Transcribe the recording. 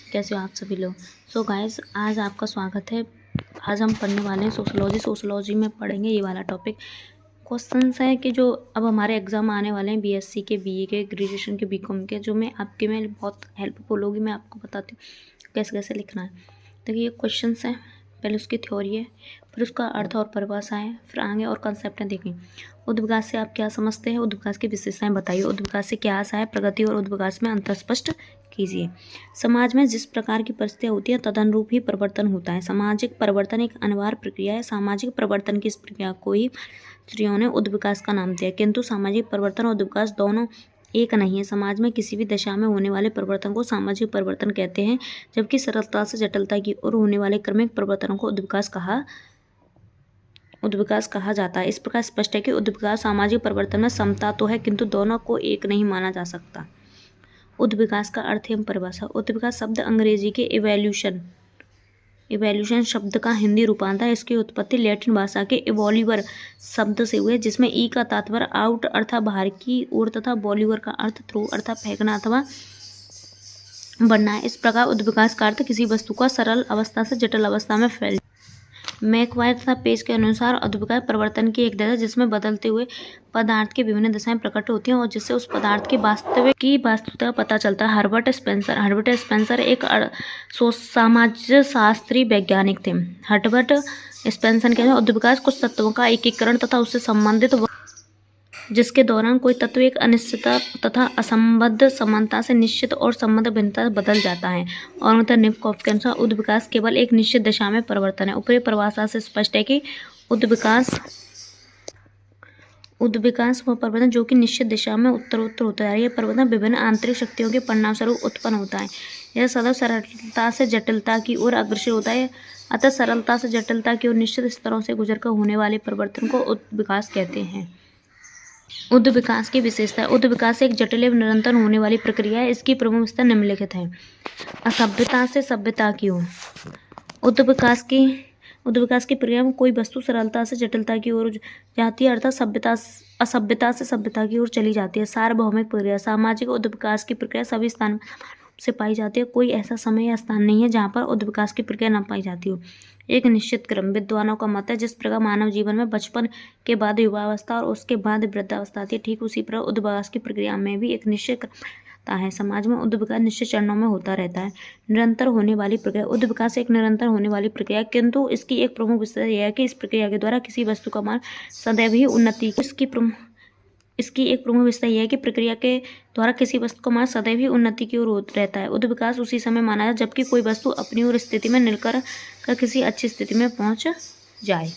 कैसे हो आप सभी लोग। सो गाइस, आज आपका स्वागत है। आज हम पढ़ने वाले हैं सोशोलॉजी में पढ़ेंगे ये वाला टॉपिक। क्वेश्चंस है कि जो अब हमारे एग्ज़ाम आने वाले हैं बीएससी के, बीए के, ग्रेजुएशन के, बीकॉम के, जो मैं आपके में बहुत हेल्पफुल होगी। मैं आपको बताती हूँ कैसे कैसे लिखना है। देखिए ये क्वेश्चंस है, पहले उसकी थ्योरी है, फिर उसका अर्थ और परिभाषा है, फिर आगे और कंसेप्ट देखें। उद्विकास से आप क्या समझते हैं, उद्विकास की विशेषताएं बताइए। उद्विकास से क्या आशा है, प्रगति और उद्विकास में अंतर स्पष्ट कीजिए। समाज में जिस प्रकार की परिस्थितियाँ होती है तदनुरूप ही परिवर्तन होता है। सामाजिक परिवर्तन एक अनिवार्य प्रक्रिया है। सामाजिक परिवर्तन की इस प्रक्रिया को ही स्त्रियों ने उद्विकास का नाम दिया, किंतु सामाजिक परिवर्तन और उद्विकास दोनों एक नहीं है। समाज में किसी भी दशा में होने वाले परिवर्तन को सामाजिक परिवर्तन कहते हैं, जबकि सरलता से जटिलता की ओर होने वाले क्रमिक परिवर्तनों को उद्विकास कहा जाता है। इस प्रकार स्पष्ट है कि उद्विकास सामाजिक परिवर्तन में समता तो है, किंतु दोनों को एक नहीं माना जा सकता। उद्विकास का अर्थ एवं परिभाषा। उद्विकास शब्द अंग्रेजी के इवोल्यूशन शब्द का हिंदी रूपांतर। इसकी उत्पत्ति लैटिन भाषा के इवोल्यूवर शब्द से हुई, जिसमें ई का तात्पर्य आउट अर्थात बाहर की ओर तथा वॉल्यूवर का अर्थ थ्रू अर्थात फेंकना अथवा बढ़ना है। इस प्रकार उद्विकास का अर्थ किसी वस्तु का सरल अवस्था से जटिल अवस्था में फैल। मैकवायर तथा पेज के अनुसार उद्विकास परिवर्तन की एक दशा जिसमें बदलते हुए पदार्थ की विभिन्न दशाएं प्रकट होती हैं और जिससे उस पदार्थ की वास्तविकता पता चलता है। हर्बर्ट स्पेंसर एक समाजशास्त्री वैज्ञानिक थे। हर्बर्ट स्पेंसर के अनुसार उद्विकास कुछ तत्वों का एकीकरण तथा उससे संबंधित जिसके दौरान कोई तत्व एक अनिश्चितता तथा असंबद्ध समानता से निश्चित और संबद्ध भिन्नता बदल जाता है। और निकोफ के अनुसार उद्विकास केवल एक निश्चित दशा में परिवर्तन है। ऊपरी परिभाषा से स्पष्ट है कि उद्विकास वह परिवर्तन जो कि निश्चित दिशा में उत्तरोत्तर होता है। यह परिवर्तन विभिन्न आंतरिक शक्तियों के परिणामस्वरूप उत्पन्न होता है। यह सदैव सरलता से जटिलता की ओर अग्रसर होता है। अतः सरलता से जटिलता की ओर निश्चित स्तरों से गुजरकर होने वाले परिवर्तन को उद्विकास कहते हैं। उद्विकास की विशेषता। उद्विकास एक जटिल एवं निरंतर होने वाली प्रक्रिया है। इसकी प्रमुख विशेषता निम्नलिखित है। असभ्यता से सभ्यता की ओर। उद्विकास की प्रक्रिया में कोई वस्तु सरलता से जटिलता की ओर जाती है, अर्थात असभ्यता से सभ्यता की ओर चली जाती है। सार्वभौमिक प्रक्रिया। सामाजिक उद्विकास की प्रक्रिया सभी स्थान से पाई जाती है। कोई ऐसा समय या स्थान नहीं है जहाँ पर उद्विकास की प्रक्रिया न पाई जाती हो। एक निश्चित क्रम। विद्वानों का मत है जिस प्रकार मानव जीवन में बचपन के बाद युवावस्था और उसके बाद वृद्धावस्था आती है, ठीक उसी प्रकार उद्विकास की प्रक्रिया में भी एक निश्चित क्रम है। समाज में उद्विकास निश्चित चरणों में होता रहता है। निरंतर होने वाली प्रक्रिया। उद्विकास एक निरंतर होने वाली प्रक्रिया, किंतु इसकी एक प्रमुख विशेषता यह है कि इस प्रक्रिया के द्वारा किसी वस्तु का मान सदैव ही उन्नति इसकी एक प्रमुख विशेषता यह है कि प्रक्रिया के द्वारा किसी वस्तु का मान सदैव ही उन्नति की ओर रहता है। उद्विकास उसी समय माना जाए जबकि कोई वस्तु अपनी ओर स्थिति में निकल कर किसी अच्छी स्थिति में पहुंच जाए।